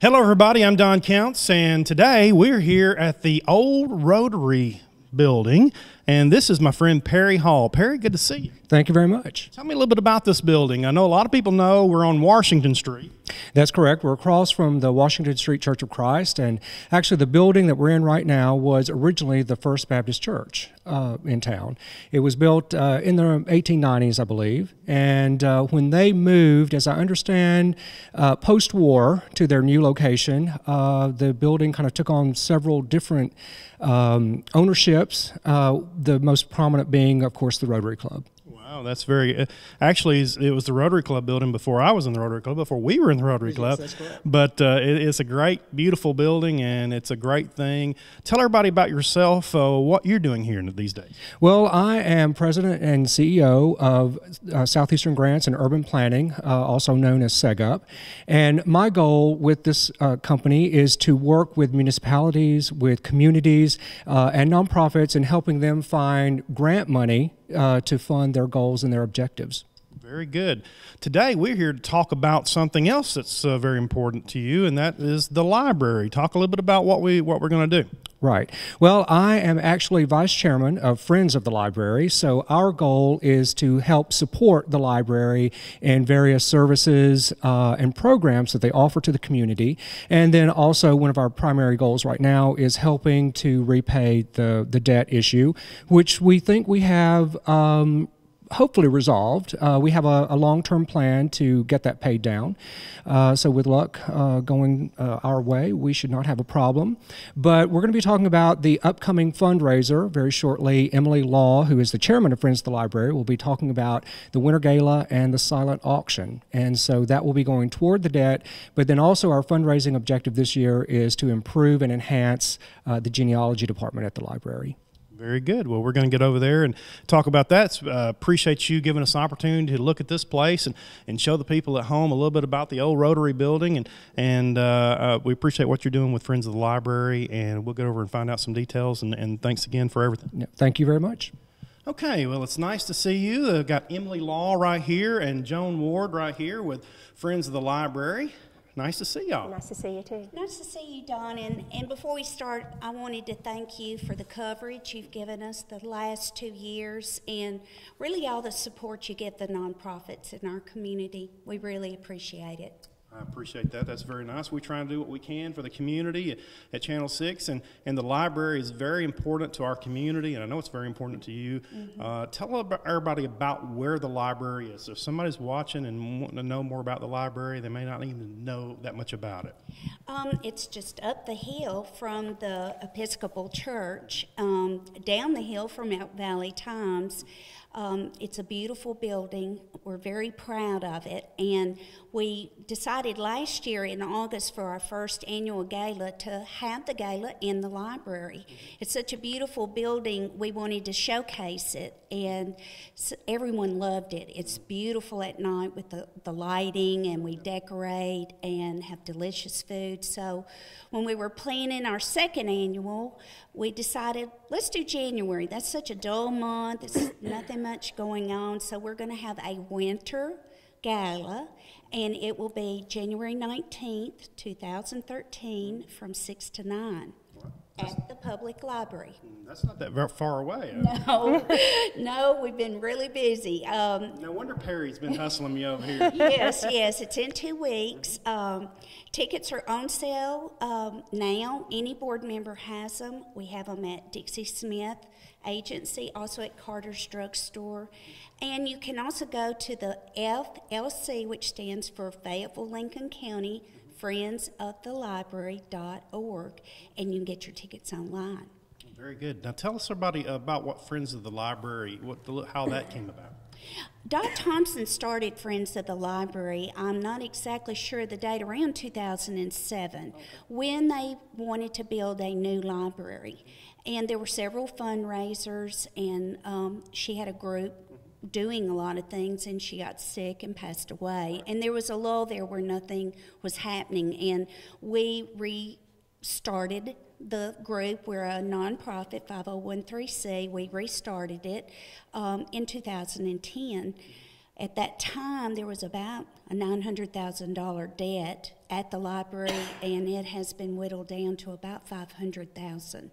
Hello everybody, I'm Don Counts, and today we're here at the old Rotary building, and this is my friend Perry Hall. Perry, good to see you. Thank you very much. Tell me a little bit about this building. I know a lot of people know we're on Washington Street. That's correct. We're across from the Washington Street Church of Christ, and actually the building that we're in right now was originally the First Baptist Church in town. It was built in the 1890s, I believe, and when they moved, as I understand, post-war to their new location, the building kind of took on several different ownerships, the most prominent being, of course, the Rotary Club. Wow, that's very, actually it was the Rotary Club building before I was in the Rotary Club, before we were in the Rotary Club. Yes, that's correct. But it's a great, beautiful building, and it's a great thing. Tell everybody about yourself, what you're doing here these days. Well, I am president and CEO of Southeastern Grants and Urban Planning, also known as SEGUP. And my goal with this company is to work with municipalities, with communities, and nonprofits in helping them find grant money to fund their goals and their objectives. Very good. Today we're here to talk about something else that's very important to you, and that is the library. Talk a little bit about what we're going to do. Right. Well, I am actually vice chairman of Friends of the Library, so our goal is to help support the library in various services and programs that they offer to the community. And then also one of our primary goals right now is helping to repay the debt issue, which we think we have hopefully resolved. We have a long-term plan to get that paid down. So with luck going our way, we should not have a problem. But we're going to be talking about the upcoming fundraiser very shortly. Emily Law, who is the chairman of Friends of the Library, will be talking about the Winter Gala and the silent auction. And so that will be going toward the debt. But then also our fundraising objective this year is to improve and enhance the genealogy department at the library. Very good. Well, we're going to get over there and talk about that. Appreciate you giving us an opportunity to look at this place and show the people at home a little bit about the old Rotary building. And we appreciate what you're doing with Friends of the Library, and we'll get over and find out some details. And thanks again for everything. Yeah, thank you very much. Okay, well, it's nice to see you. I've got Emily Law right here and Joan Ward right here with Friends of the Library. Nice to see y'all. Nice to see you too. Nice to see you, Don. And before we start, I wanted to thank you for the coverage you've given us the last 2 years and really all the support you give the nonprofits in our community. We really appreciate it. I appreciate that. That's very nice. We try and do what we can for the community at Channel 6, and the library is very important to our community, and I know it's very important to you. Tell everybody about where the library is. If somebody's watching and wanting to know more about the library, they may not even know that much about it. It's just up the hill from the Episcopal Church, down the hill from Mount Valley Times. It's a beautiful building. We're very proud of it, and we decided last year in August for our first annual gala to have the gala in the library. It's such a beautiful building, we wanted to showcase it, and everyone loved it. It's beautiful at night with the lighting, and we decorate and have delicious food. So when we were planning our second annual, we decided, let's do January. That's such a dull month. There's nothing much going on. So we're going to have a winter gala, and it will be January 19th, 2013, from 6 to 9 at the public library. That's not that very far away. No, no, we've been really busy. No wonder Perry's been hustling me over here. Yes, it's in 2 weeks. Tickets are on sale now. Any board member has them. We have them at Dixie Smith Agency, also at Carter's Drug Store. And you can also go to the FLC, which stands for Fayetteville Lincoln County friendsofthelibrary.org, and you can get your tickets online. Very good. Now tell us about what Friends of the Library, how that came about. Dot Thompson started Friends of the Library, I'm not exactly sure the date, around 2007, when they wanted to build a new library. And there were several fundraisers, and she had a group doing a lot of things, and she got sick and passed away. And there was a lull there where nothing was happening, and we restarted the group. We're a nonprofit, 501(c)(3). We restarted it in 2010. At that time, there was about a $900,000 debt at the library, and it has been whittled down to about $500,000.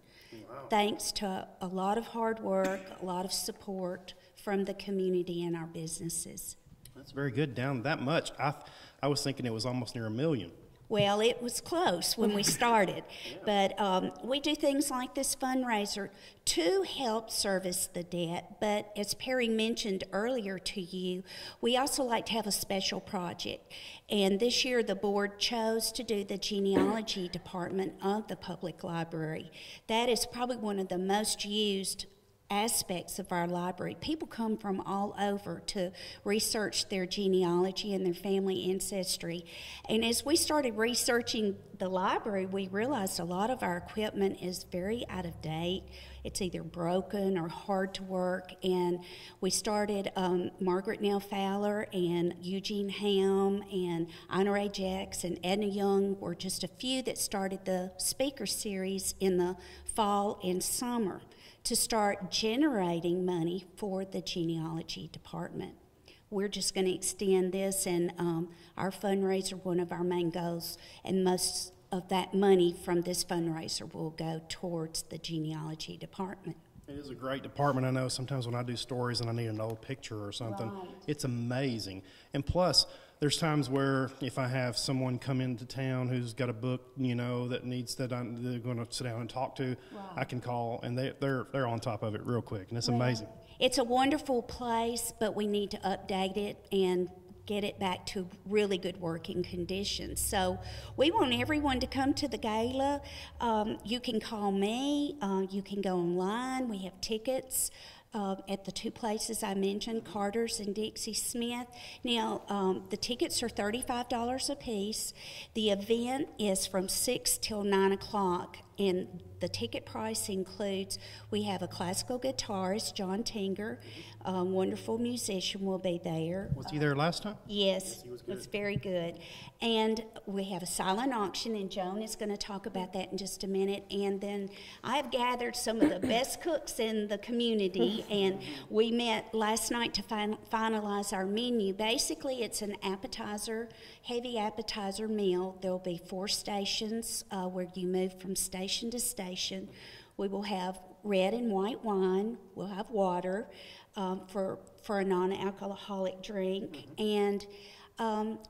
Wow. Thanks to a lot of hard work, a lot of support from the community and our businesses. That's very good, down that much. I was thinking it was almost near $1 million. Well, it was close when we started, but we do things like this fundraiser to help service the debt. But as Perry mentioned earlier to you, we also like to have a special project. And this year the board chose to do the genealogy department of the public library. That is probably one of the most used aspects of our library. People come from all over to research their genealogy and their family ancestry. And as we started researching the library, we realized a lot of our equipment is very out of date. It's either broken or hard to work. And we started Margaret Nell Fowler and Eugene Ham and Ina Ray Jacks and Edna Young were just a few that started the speaker series in the fall and summer to start generating money for the genealogy department. We're just going to extend this, and our fundraiser, one of our main goals, and most of that money from this fundraiser will go towards the genealogy department. It is a great department. I know sometimes when I do stories and I need an old picture or something, right, it's amazing. And plus, there's times where if I have someone come into town who's got a book, you know, that needs that they're going to sit down and talk to, right, I can call, and they're on top of it real quick, and it's amazing. It's a wonderful place, but we need to update it and get it back to really good working conditions. So we want everyone to come to the gala. You can call me. You can go online. We have tickets at the two places I mentioned, Carter's and Dixie Smith. Now, the tickets are $35 a piece. The event is from 6 till 9 o'clock, and the ticket price includes, we have a classical guitarist, John Tinger, a wonderful musician will be there. Was he there last time? Yes, he was good. It's very good. And we have a silent auction, and Joan is going to talk about that in just a minute. And then I've gathered some of the best cooks in the community, and we met last night to finalize our menu. Basically, it's an appetizer, heavy appetizer meal. There will be 4 stations where you move from station to station. We will have red and white wine. We'll have water for a non-alcoholic drink. And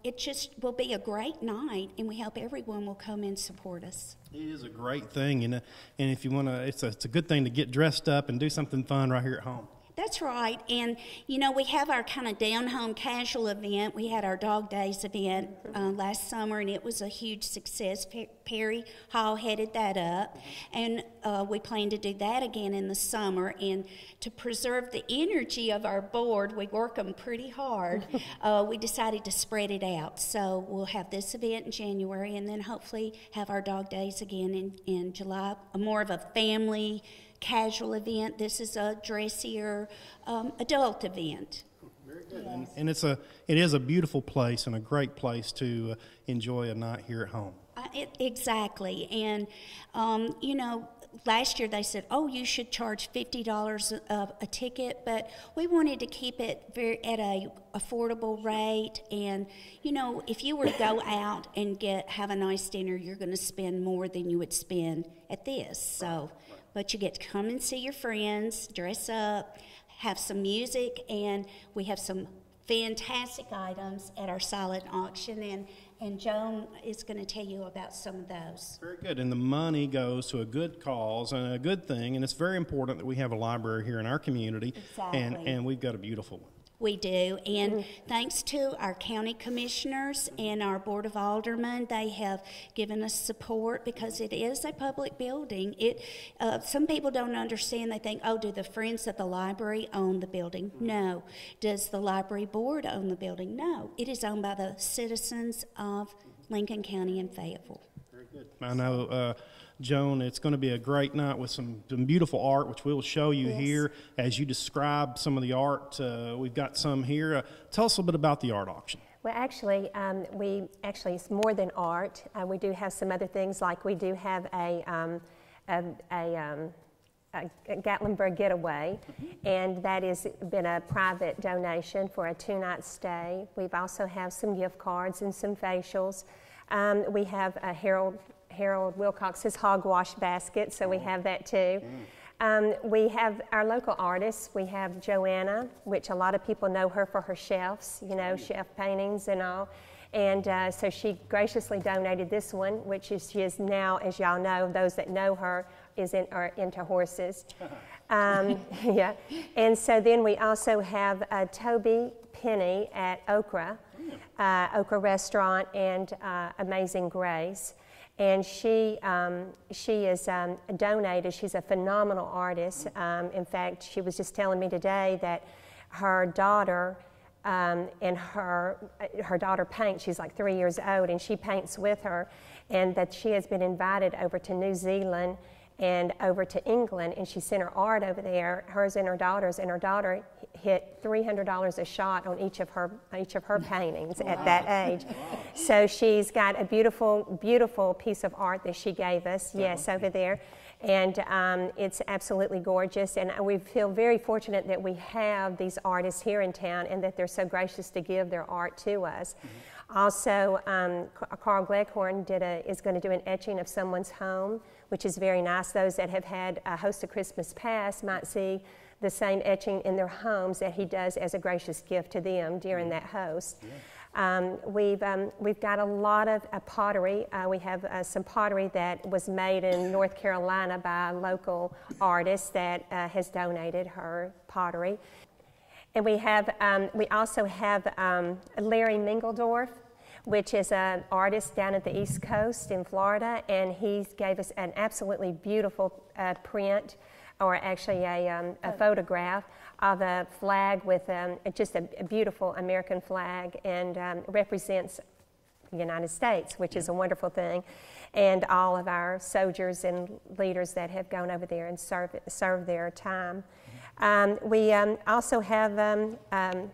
it just will be a great night, and we hope everyone will come and support us. It is a great thing, and if you want to, it's a good thing to get dressed up and do something fun right here at home. That's right. And, you know, we have our kind of down-home casual event. We had our Dog Days event last summer, and it was a huge success. Perry Hall headed that up, and we plan to do that again in the summer. And to preserve the energy of our board, we work them pretty hard. We decided to spread it out. So we'll have this event in January, and then hopefully have our Dog Days again in July, more of a family casual event. This is a dressier adult event. Very good. Yes. And it is a beautiful place and a great place to enjoy a night here at home. Exactly. And you know, last year they said, oh, you should charge $50 a ticket, but we wanted to keep it at a affordable rate. And you know, if you were to go out and have a nice dinner, you're going to spend more than you would spend at this. So, but you get to come and see your friends, dress up, have some music, and we have some fantastic items at our silent auction, and Joan is going to tell you about some of those. Very good. And the money goes to a good cause and a good thing, and it's very important that we have a library here in our community. Exactly. And we've got a beautiful one. We do, and thanks to our county commissioners and our board of aldermen, they have given us support because it is a public building. Some people don't understand. They think, oh, do the Friends of the Library own the building? No. Does the library board own the building? No. It is owned by the citizens of Lincoln County and Fayetteville. Very good. I know, Joan, it's going to be a great night with some beautiful art, which we'll show you here as you describe some of the art. We've got some here. Tell us a little bit about the art auction. Well, actually, it's more than art. We do have some other things, like we do have a Gatlinburg Getaway, and that has been a private donation for a 2-night stay. We've also have some gift cards and some facials. We have a Harold Wilcox's hogwash basket, so we have that too. We have our local artists. We have Joanna, which a lot of people know her for her chefs, you know, chef paintings and all. And so she graciously donated this one, which is she is now, as y'all know, those that know her, are into horses. Yeah. And so then we also have Toby Penny at Okra Restaurant and Amazing Grace. And she is donated. She's a phenomenal artist. In fact, she was just telling me today that her daughter and her daughter paints. She's like 3 years old, and she paints with her, and that she has been invited over to New Zealand and over to England, and she sent her art over there, hers and her daughter's, and her daughter hit $300 a shot on each of her paintings at that age. So she's got a beautiful, beautiful piece of art that she gave us, yes, over there. And it's absolutely gorgeous, and we feel very fortunate that we have these artists here in town and that they're so gracious to give their art to us. Also, Carl Gleghorn is going to do an etching of someone's home, which is very nice. Those that have had a host of Christmas past might see the same etching in their homes that he does as a gracious gift to them during that host. We've got a lot of pottery. We have some pottery that was made in North Carolina by a local artist that has donated her pottery. And we also have Larry Mingledorf, which is an artist down at the East Coast in Florida, and he gave us an absolutely beautiful print, or actually a photograph of a flag with just a beautiful American flag, and represents the United States, which is a wonderful thing, and all of our soldiers and leaders that have gone over there and served their time. We also have a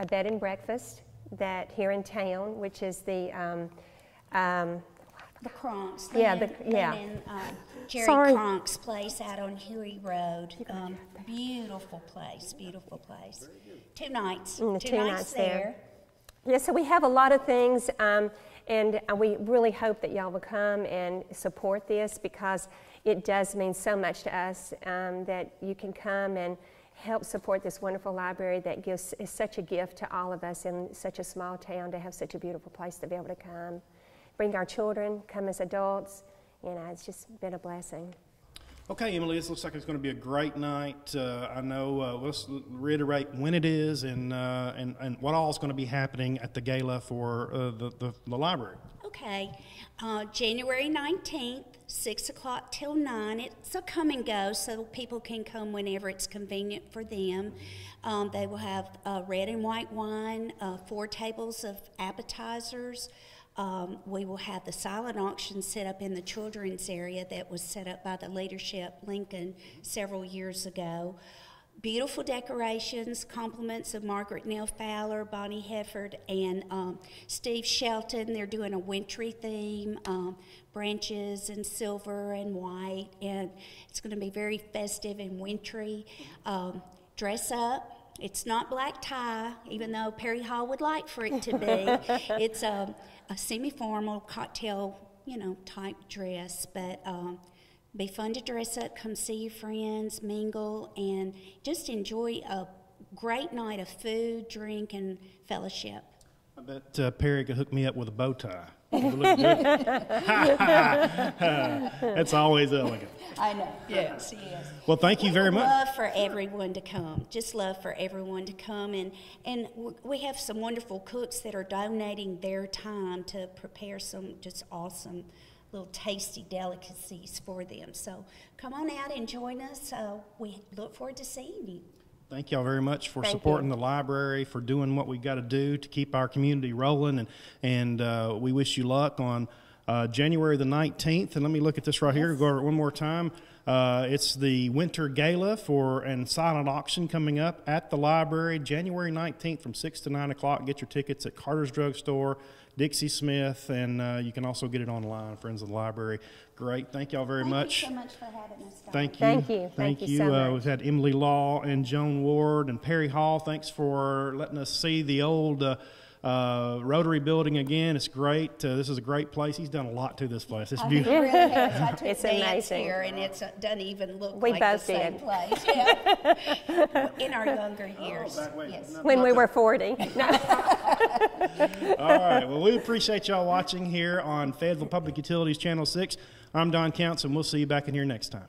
bed and breakfast that here in town, which is the Cronks. Jerry Sorry. Cronk's place out on Huey Road. Beautiful place, beautiful place. 2 nights. Two nights there. Yeah, so we have a lot of things, and we really hope that y'all will come and support this, because it does mean so much to us that you can come and help support this wonderful library that is such a gift to all of us in such a small town, to have such a beautiful place to be able to come. Bring our children, come as adults. You know, it's just been a blessing. Okay, Emily, this looks like it's going to be a great night. I know, let's reiterate when it is and what all is going to be happening at the gala for the library. Okay. January 19th, 6 o'clock till 9. It's a come and go, so people can come whenever it's convenient for them. They will have red and white wine, 4 tables of appetizers. We will have the silent auction set up in the children's area that was set up by the leadership Lincoln several years ago. Beautiful decorations, compliments of Margaret Neal Fowler, Bonnie Hefford, and Steve Shelton. They're doing a wintry theme, branches and silver and white, and it's going to be very festive and wintry. Dress up. It's not black tie, even though Perry Hall would like for it to be. It's a semi-formal cocktail, type dress, but be fun to dress up, come see your friends, mingle, and just enjoy a great night of food, drink, and fellowship. I bet Perry could hook me up with a bow tie. It would look good. That's always elegant. I know. Yes, yes. Well, thank you very much. Love for everyone to come. Just love for everyone to come. And we have some wonderful cooks that are donating their time to prepare some just awesome little tasty delicacies for them. So come on out and join us. We look forward to seeing you. Thank y'all very much for supporting the library, for doing what we got to do to keep our community rolling, and we wish you luck on January the 19th. And let me look at this right here. Go over it one more time. It's the Winter Gala and silent auction coming up at the library January 19th from 6 to 9 o'clock. Get your tickets at Carter's Drug Store, Dixie Smith, and you can also get it online, Friends of the Library. Great. Thank y'all very much. Thank you so much for having us, Don. Thank you. Thank you. Thank you so much. We've had Emily Law and Joan Ward and Perry Hall. Thanks for letting us see the old Rotary building again. It's great. This is a great place. He's done a lot to this place. It's beautiful. It really has. I took It's dance amazing. here, and it doesn't even look We like the both same did. place. Yeah. In our younger years. Yes. When we were 40. No. All right. Well, we appreciate y'all watching here on Fayetteville Public Utilities Channel 6. I'm Don Counts, and we'll see you back in here next time.